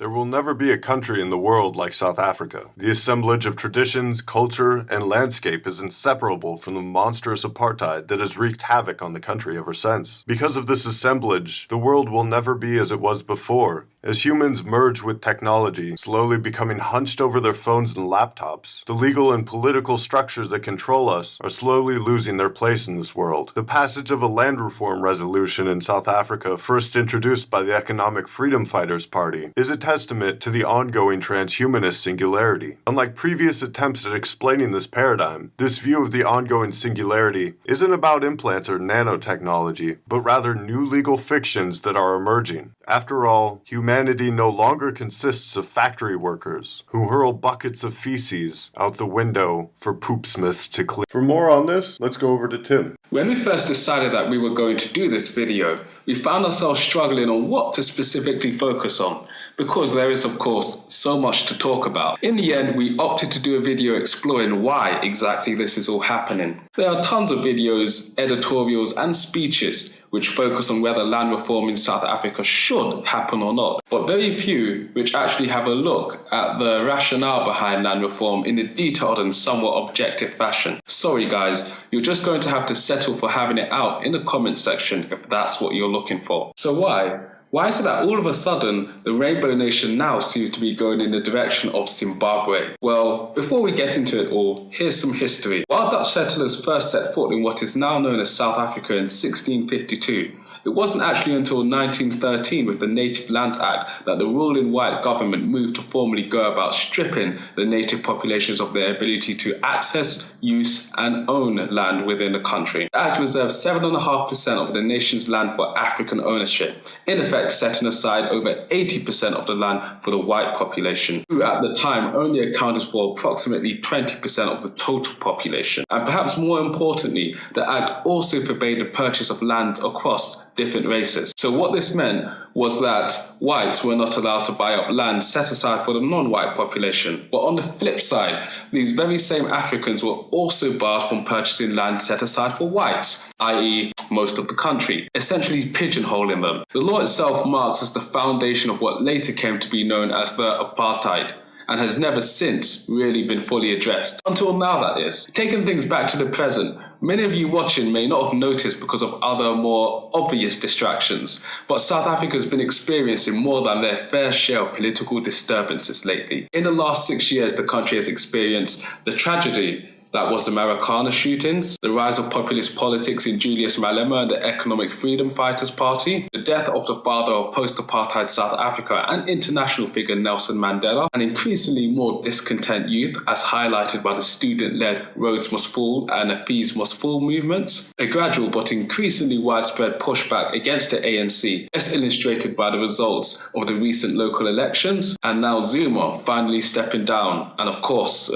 There will never be a country in the world like South Africa. The assemblage of traditions, culture, and landscape is inseparable from the monstrous apartheid that has wreaked havoc on the country ever since. Because of this assemblage, the world will never be as it was before. As humans merge with technology, slowly becoming hunched over their phones and laptops, the legal and political structures that control us are slowly losing their place in this world. The passage of a land reform resolution in South Africa, first introduced by the Economic Freedom Fighters Party, is a testament to the ongoing transhumanist singularity. Unlike previous attempts at explaining this paradigm, this view of the ongoing singularity isn't about implants or nanotechnology, but rather new legal fictions that are emerging. After all, humanity no longer consists of factory workers who hurl buckets of feces out the window for poopsmiths to clean. For more on this, let's go over to Tim. When we first decided that we were going to do this video, we found ourselves struggling on what to specifically focus on, because there is of course so much to talk about. In the end, we opted to do a video exploring why exactly this is all happening. There are tons of videos, editorials and speeches which focus on whether land reform in South Africa should happen or not, but very few which actually have a look at the rationale behind land reform in a detailed and somewhat objective fashion. Sorry guys, you're just going to have to settle for having it out in the comment section if that's what you're looking for. So why? Why is it that all of a sudden the Rainbow Nation now seems to be going in the direction of Zimbabwe? Well, before we get into it all, here's some history. While Dutch settlers first set foot in what is now known as South Africa in 1652, it wasn't actually until 1913 with the Native Lands Act that the ruling white government moved to formally go about stripping the native populations of their ability to access, use and own land within the country. The act reserved 7.5% of the nation's land for African ownership, in effect setting aside over 80% of the land for the white population, who at the time only accounted for approximately 20% of the total population. And perhaps more importantly, the act also forbade the purchase of land across different races. So what this meant was that whites were not allowed to buy up land set aside for the non-white population. But on the flip side, these very same Africans were also barred from purchasing land set aside for whites, i.e. most of the country, essentially pigeonholing them. The law itself marks as the foundation of what later came to be known as the apartheid, and has never since really been fully addressed. Until now, that is. Taking things back to the present, many of you watching may not have noticed because of other more obvious distractions, but South Africa has been experiencing more than their fair share of political disturbances lately. In the last 6 years, the country has experienced the tragedy that was the Marikana shootings, the rise of populist politics in Julius Malema and the Economic Freedom Fighters Party, the death of the father of post-apartheid South Africa and international figure Nelson Mandela, and increasingly more discontent youth as highlighted by the student-led Rhodes Must Fall and the Fees Must Fall movements, a gradual but increasingly widespread pushback against the ANC, as illustrated by the results of the recent local elections, and now Zuma finally stepping down, and of course,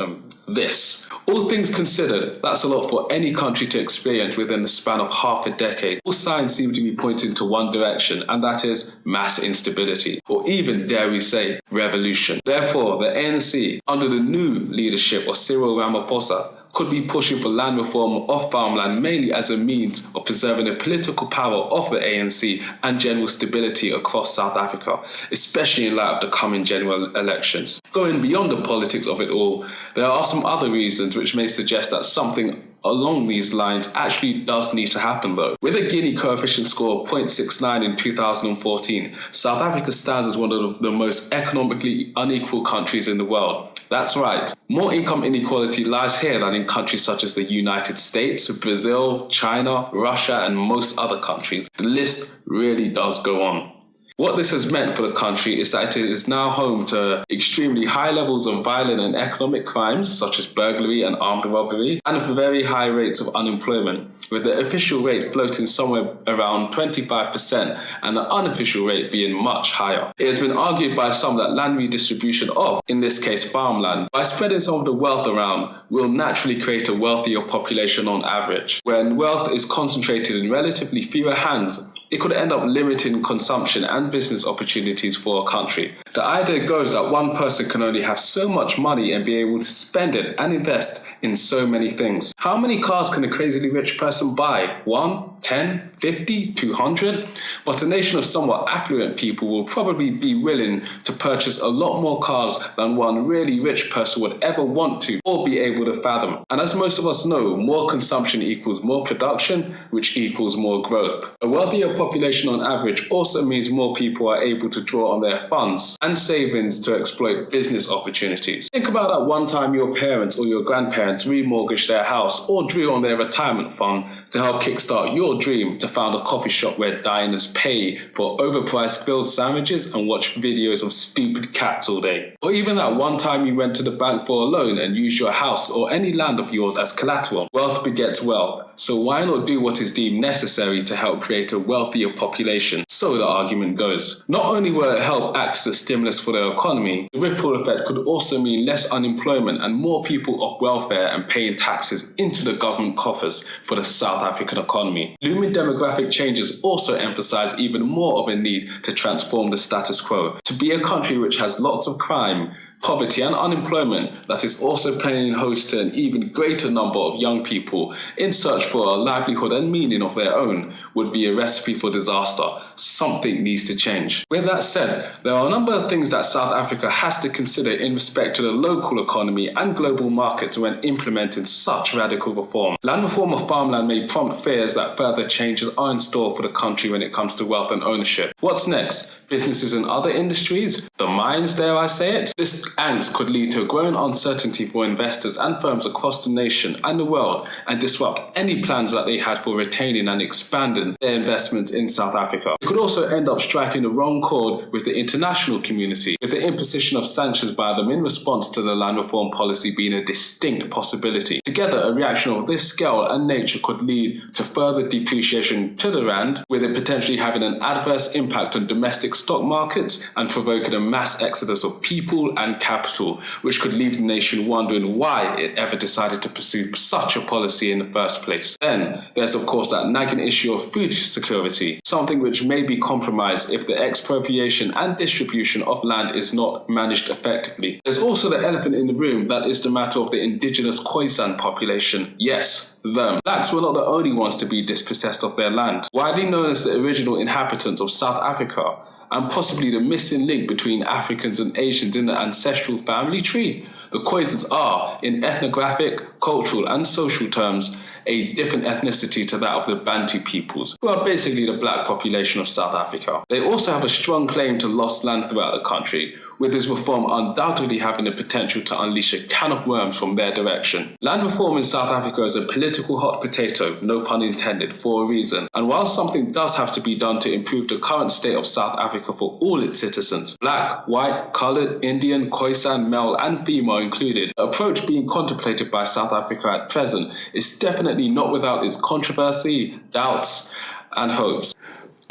this. All things considered, that's a lot for any country to experience within the span of half a decade. All signs seem to be pointing to one direction, and that is mass instability, or even, dare we say, revolution. Therefore, the ANC, under the new leadership of Cyril Ramaphosa, could be pushing for land reform of farmland mainly as a means of preserving the political power of the ANC and general stability across South Africa, especially in light of the coming general elections. Going beyond the politics of it all, there are some other reasons which may suggest that something along these lines actually does need to happen though. With a Gini coefficient score of 0.69 in 2014, South Africa stands as one of the most economically unequal countries in the world. That's right, more income inequality lies here than in countries such as the United States, Brazil, China, Russia and most other countries. The list really does go on. What this has meant for the country is that it is now home to extremely high levels of violent and economic crimes such as burglary and armed robbery, and very high rates of unemployment, with the official rate floating somewhere around 25% and the unofficial rate being much higher. It has been argued by some that land redistribution of, in this case farmland, by spreading some of the wealth around, will naturally create a wealthier population on average. When wealth is concentrated in relatively fewer hands, it could end up limiting consumption and business opportunities for a country. The idea goes that one person can only have so much money and be able to spend it and invest in so many things. How many cars can a crazily rich person buy? 1, 10, 50, 200, but a nation of somewhat affluent people will probably be willing to purchase a lot more cars than one really rich person would ever want to or be able to fathom. And as most of us know, more consumption equals more production, which equals more growth. A wealthier population on average also means more people are able to draw on their funds and savings to exploit business opportunities. Think about that one time your parents or your grandparents remortgaged their house or drew on their retirement fund to help kickstart your dream to found a coffee shop where diners pay for overpriced grilled sandwiches and watch videos of stupid cats all day. Or even that one time you went to the bank for a loan and used your house or any land of yours as collateral. Wealth begets wealth, so why not do what is deemed necessary to help create a wealthier population? So the argument goes. Not only will it help act as a stimulus for the economy, the ripple effect could also mean less unemployment and more people off welfare and paying taxes into the government coffers for the South African economy. Looming demographic changes also emphasize even more of a need to transform the status quo, to be a country which has lots of crime, poverty and unemployment that is also playing host to an even greater number of young people in search for a livelihood and meaning of their own would be a recipe for disaster. Something needs to change. With that said, there are a number of things that South Africa has to consider in respect to the local economy and global markets when implementing such radical reform. Land reform of farmland may prompt fears that further changes are in store for the country when it comes to wealth and ownership. What's next? Businesses in other industries? The mines, dare I say it? This angst could lead to a growing uncertainty for investors and firms across the nation and the world and disrupt any plans that they had for retaining and expanding their investments in South Africa. It could also end up striking the wrong chord with the international community, with the imposition of sanctions by them in response to the land reform policy being a distinct possibility. Together, a reaction of this scale and nature could lead to further depreciation to the rand, with it potentially having an adverse impact on domestic stock markets and provoking a mass exodus of people and capital, which could leave the nation wondering why it ever decided to pursue such a policy in the first place. Then, there's of course that nagging issue of food security, something which may be compromised if the expropriation and distribution of land is not managed effectively. There's also the elephant in the room, that is the matter of the indigenous Khoisan population. Yes, them. Blacks were not the only ones to be dispossessed of their land. Widely known as the original inhabitants of South Africa, and possibly the missing link between Africans and Asians in the ancestral family tree, the Khoisans are, in ethnographic, cultural and social terms, a different ethnicity to that of the Bantu peoples, who are basically the black population of South Africa. They also have a strong claim to lost land throughout the country, with this reform undoubtedly having the potential to unleash a can of worms from their direction. Land reform in South Africa is a political hot potato, no pun intended, for a reason. And while something does have to be done to improve the current state of South Africa for all its citizens, black, white, coloured, Indian, Khoisan, male and female included, the approach being contemplated by South Africa at present is definitely not without its controversy, doubts and hopes.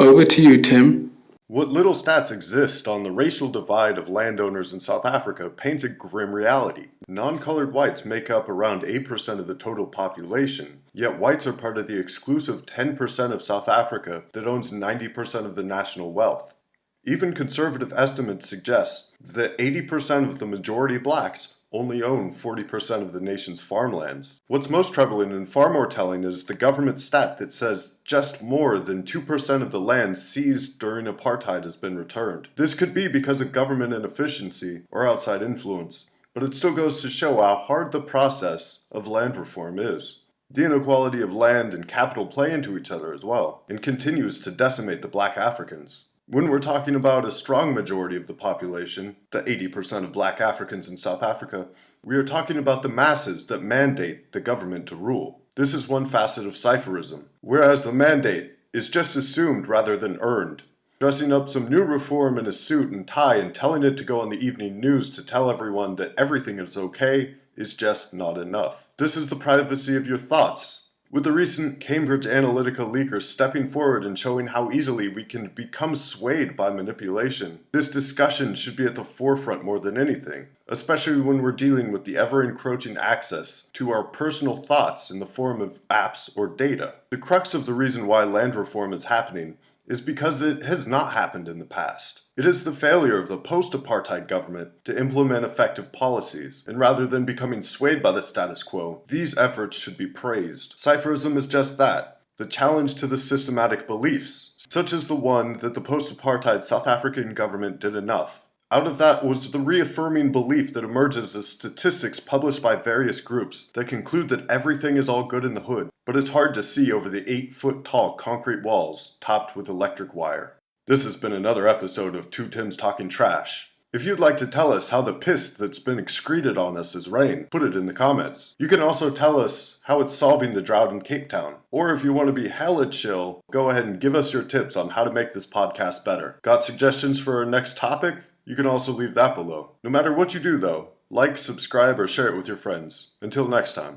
Over to you, Tim. What little stats exist on the racial divide of landowners in South Africa paints a grim reality. Non-colored whites make up around 8% of the total population, yet whites are part of the exclusive 10% of South Africa that owns 90% of the national wealth. Even conservative estimates suggest that 80% of the majority blacks only own 40% of the nation's farmlands. What's most troubling and far more telling is the government stat that says just more than 2% of the land seized during apartheid has been returned. This could be because of government inefficiency or outside influence, but it still goes to show how hard the process of land reform is. The inequality of land and capital play into each other as well, and continues to decimate the black Africans. When we're talking about a strong majority of the population, the 80% of black Africans in South Africa, we are talking about the masses that mandate the government to rule. This is one facet of cipherism, whereas the mandate is just assumed rather than earned. Dressing up some new reform in a suit and tie and telling it to go on the evening news to tell everyone that everything is okay is just not enough. This is the privacy of your thoughts. With the recent Cambridge Analytica leakers stepping forward and showing how easily we can become swayed by manipulation, this discussion should be at the forefront more than anything, especially when we're dealing with the ever-encroaching access to our personal thoughts in the form of apps or data. The crux of the reason why land reform is happening is because it has not happened in the past. It is the failure of the post-apartheid government to implement effective policies, and rather than becoming swayed by the status quo, these efforts should be praised. Cipherism is just that, the challenge to the systematic beliefs, such as the one that the post-apartheid South African government did enough. Out of that was the reaffirming belief that emerges as statistics published by various groups that conclude that everything is all good in the hood, but it's hard to see over the 8-foot-tall concrete walls topped with electric wire. This has been another episode of Two Tims Talking Trash. If you'd like to tell us how the piss that's been excreted on us is rain, put it in the comments. You can also tell us how it's solving the drought in Cape Town. Or if you want to be hella chill, go ahead and give us your tips on how to make this podcast better. Got suggestions for our next topic? You can also leave that below. No matter what you do though, like, subscribe, or share it with your friends. Until next time.